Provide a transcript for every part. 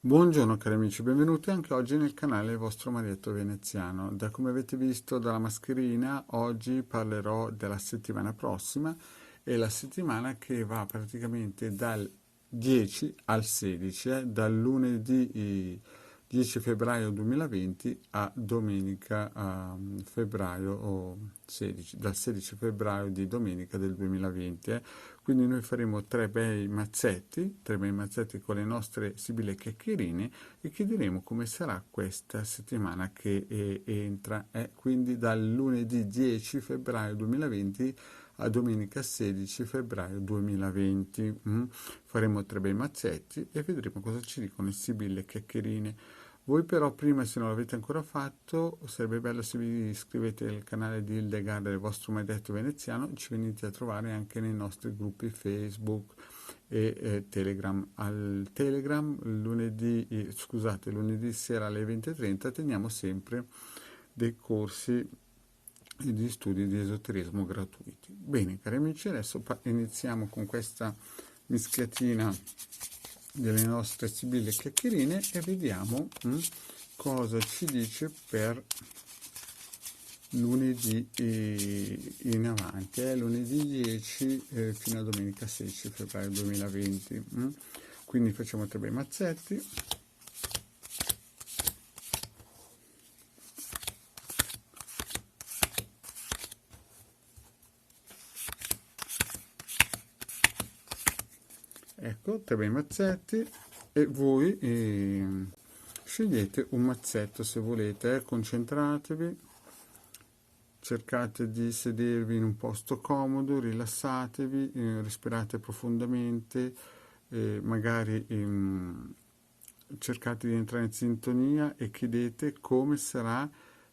Buongiorno cari amici, benvenuti anche oggi nel canale Il vostro Marietto Veneziano. Da come avete visto dalla mascherina, oggi parlerò della settimana prossima e la settimana che va praticamente dal 10 al 16, dal lunedì 10 febbraio 2020 a domenica febbraio 16, dal 16 febbraio di domenica del 2020. Quindi noi faremo tre bei mazzetti con le nostre sibille chiacchierine e chiederemo come sarà questa settimana che entra, quindi dal lunedì 10 febbraio 2020 a domenica 16 febbraio 2020. Faremo tre bei mazzetti e vedremo cosa ci dicono le sibille chiacchierine. Voi però prima, se non l'avete ancora fatto, sarebbe bello se vi iscrivete al canale di Hildegard del vostro Marietto Veneziano, ci venite a trovare anche nei nostri gruppi Facebook e Telegram. Al Telegram lunedì sera alle 20:30 teniamo sempre dei corsi di studi di esoterismo gratuiti. Bene, cari amici, adesso iniziamo con questa mischiatina delle nostre sibille chiacchierine e vediamo cosa ci dice per lunedì in avanti, lunedì 10 fino a domenica 16 febbraio 2020. Quindi facciamo tre bei mazzetti. Ecco, tre bei mazzetti e voi scegliete un mazzetto se volete, concentratevi, cercate di sedervi in un posto comodo, rilassatevi, respirate profondamente, magari cercate di entrare in sintonia e chiedete come sarà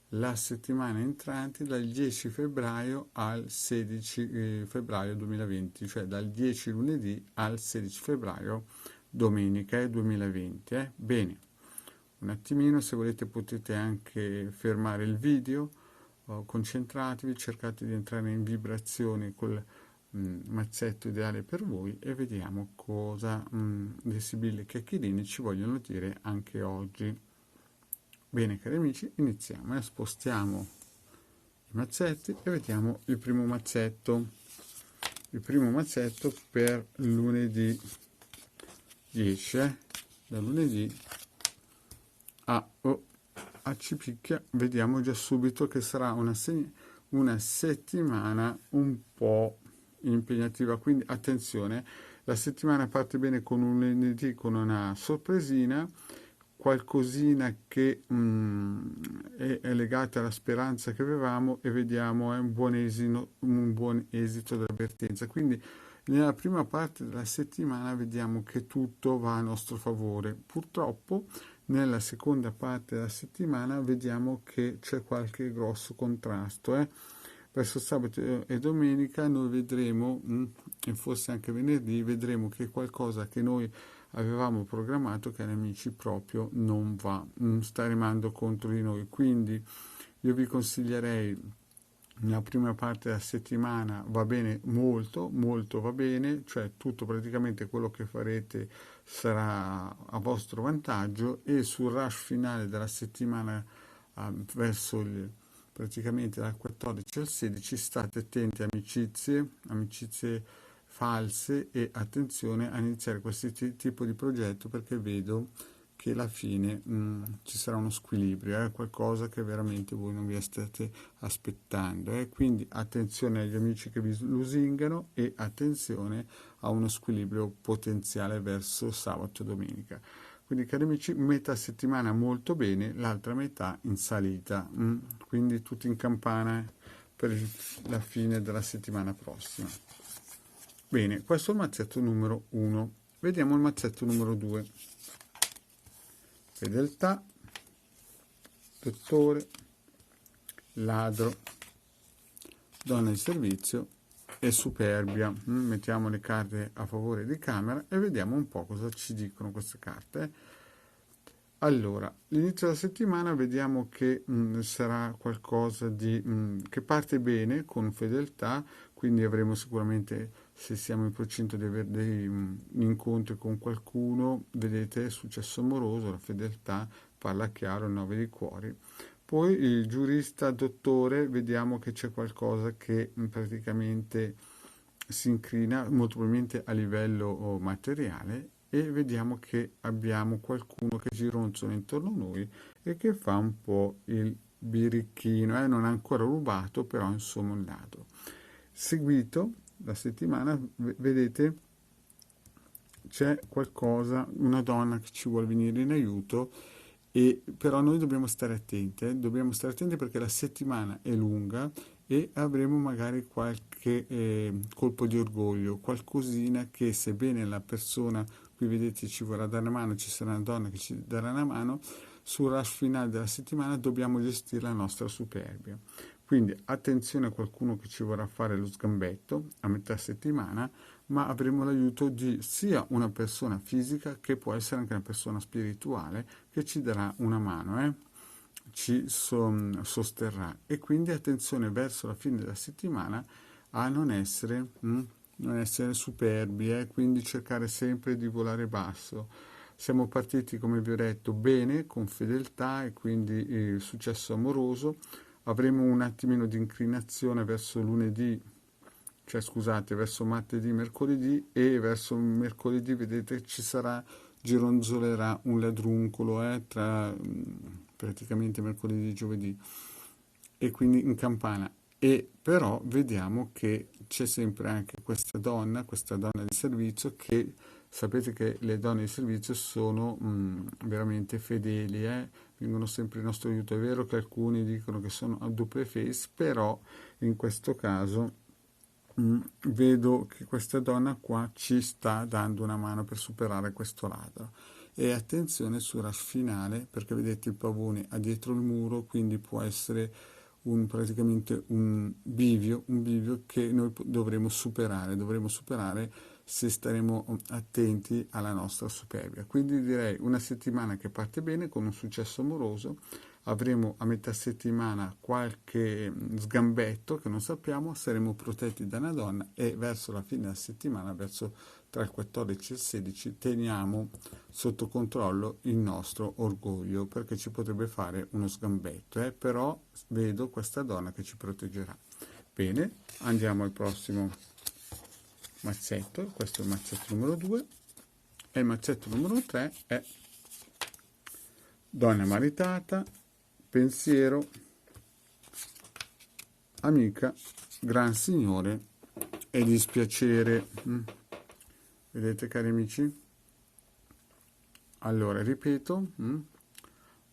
la settimana entrante dal 10 febbraio al 16 febbraio 2020, cioè dal 10 lunedì al 16 febbraio domenica 2020. Bene, un attimino, se volete potete anche fermare il video, concentratevi, cercate di entrare in vibrazione col mazzetto ideale per voi e vediamo cosa le sibille chiacchierine ci vogliono dire anche oggi. Bene cari amici, iniziamo, spostiamo i mazzetti e vediamo il primo mazzetto. Il primo mazzetto per lunedì 10, da lunedì a Cipicchia, vediamo già subito che sarà una settimana un po' impegnativa, quindi attenzione, la settimana parte bene con un lunedì con una sorpresina, qualcosina che è legata alla speranza che avevamo e vediamo è un buon esito dell'avvertenza. Quindi nella prima parte della settimana vediamo che tutto va a nostro favore. Purtroppo nella seconda parte della settimana vediamo che c'è qualche grosso contrasto. Verso sabato e domenica noi vedremo, e forse anche venerdì, vedremo che qualcosa che noi avevamo programmato, cari amici, proprio non va, sta rimando contro di noi. Quindi io vi consiglierei nella prima parte della settimana va bene molto, molto va bene, cioè tutto praticamente quello che farete sarà a vostro vantaggio e sul rush finale della settimana verso praticamente dal 14 al 16 state attenti a amicizie false e attenzione a iniziare questo tipo di progetto perché vedo che alla fine ci sarà uno squilibrio, qualcosa che veramente voi non vi state aspettando. Quindi attenzione agli amici che vi lusingano e attenzione a uno squilibrio potenziale verso sabato e domenica. Quindi cari amici, metà settimana molto bene, l'altra metà in salita, quindi tutti in campana per la fine della settimana prossima. Bene, questo è il mazzetto numero 1. Vediamo il mazzetto numero 2. Fedeltà, dottore, ladro, donna di servizio e superbia. Mettiamo le carte a favore di camera e vediamo un po' cosa ci dicono queste carte. Allora, l'inizio della settimana vediamo che sarà qualcosa di che parte bene con fedeltà, quindi avremo sicuramente se siamo in procinto di avere dei incontri con qualcuno, vedete il successo amoroso, la fedeltà, parla chiaro, il 9 di cuori. Poi il giurista, dottore, vediamo che c'è qualcosa che praticamente si incrina molto probabilmente a livello materiale e vediamo che abbiamo qualcuno che gironzola intorno a noi e che fa un po' il birichino, non ha ancora rubato, però insomma un ladro. Seguito la settimana, vedete, c'è qualcosa, una donna che ci vuole venire in aiuto e però noi dobbiamo stare attenti perché la settimana è lunga e avremo magari qualche colpo di orgoglio, qualcosina che sebbene la persona, qui vedete ci vorrà dare una mano, ci sarà una donna che ci darà una mano, sul rush finale della settimana dobbiamo gestire la nostra superbia. Quindi attenzione a qualcuno che ci vorrà fare lo sgambetto a metà settimana, ma avremo l'aiuto di sia una persona fisica che può essere anche una persona spirituale che ci darà una mano, ci sosterrà. E quindi attenzione verso la fine della settimana a non essere superbi, quindi cercare sempre di volare basso. Siamo partiti, come vi ho detto, bene, con fedeltà e quindi successo amoroso. Avremo un attimino di inclinazione verso lunedì, cioè scusate, verso martedì, mercoledì e verso mercoledì, vedete, ci sarà, gironzolerà un ladruncolo tra praticamente mercoledì e giovedì e quindi in campana. E però vediamo che c'è sempre anche questa donna di servizio che sapete che le donne di servizio sono veramente fedeli, vengono sempre in nostro aiuto. È vero che alcuni dicono che sono a double face, però in questo caso vedo che questa donna qua ci sta dando una mano per superare questo ladro. E attenzione sul rush finale, perché vedete il pavone ha dietro il muro, quindi può essere praticamente un bivio che noi dovremo superare se staremo attenti alla nostra superbia. Quindi direi una settimana che parte bene con un successo amoroso, avremo a metà settimana qualche sgambetto che non sappiamo, saremo protetti da una donna e verso la fine della settimana, verso tra il 14 e il 16, teniamo sotto controllo il nostro orgoglio perché ci potrebbe fare uno sgambetto, però vedo questa donna che ci proteggerà. Bene, andiamo al prossimo mazzetto, questo è il mazzetto numero 2 e il mazzetto numero 3 è donna maritata, pensiero, amica, gran signore e dispiacere. Vedete cari amici? Allora, ripeto,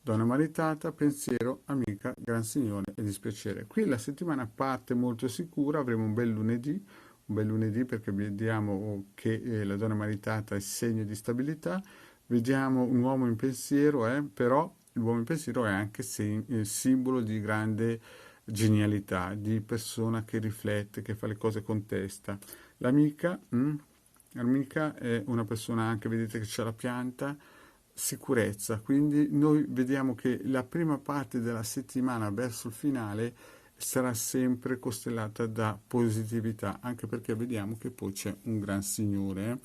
donna maritata, pensiero, amica, gran signore e dispiacere. Qui la settimana parte molto sicura, avremo un bel lunedì perché vediamo che la donna maritata è segno di stabilità, vediamo un uomo in pensiero, però l'uomo in pensiero è anche simbolo di grande genialità, di persona che riflette, che fa le cose con testa. L'amica è una persona anche, vedete che c'è la pianta, sicurezza, quindi noi vediamo che la prima parte della settimana verso il finale sarà sempre costellata da positività, anche perché vediamo che poi c'è un gran signore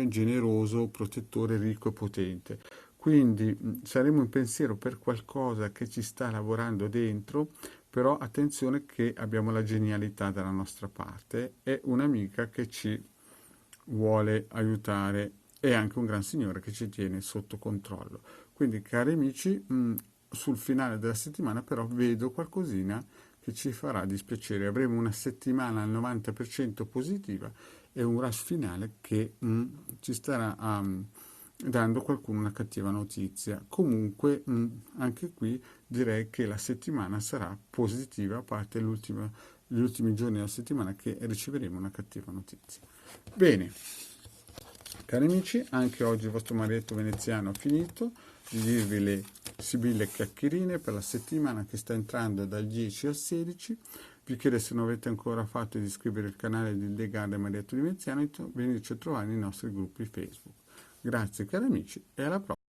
generoso, protettore, ricco e potente. Quindi saremo in pensiero per qualcosa che ci sta lavorando dentro, però attenzione che abbiamo la genialità dalla nostra parte, è un'amica che ci vuole aiutare e anche un gran signore che ci tiene sotto controllo. Quindi, cari amici, sul finale della settimana però vedo qualcosina che ci farà dispiacere. Avremo una settimana al 90% positiva e un rush finale che ci starà dando qualcuno una cattiva notizia. Comunque, anche qui direi che la settimana sarà positiva, a parte gli ultimi giorni della settimana che riceveremo una cattiva notizia. Bene, cari amici, anche oggi il vostro Marietto Veneziano ha finito di dirvi le sibille chiacchierine per la settimana che sta entrando dal 10 al 16. Vi chiedo, se non avete ancora fatto, di iscrivervi al canale di Legale Marietto Veneziano e venirci a trovare nei nostri gruppi Facebook. Grazie cari amici e alla prossima.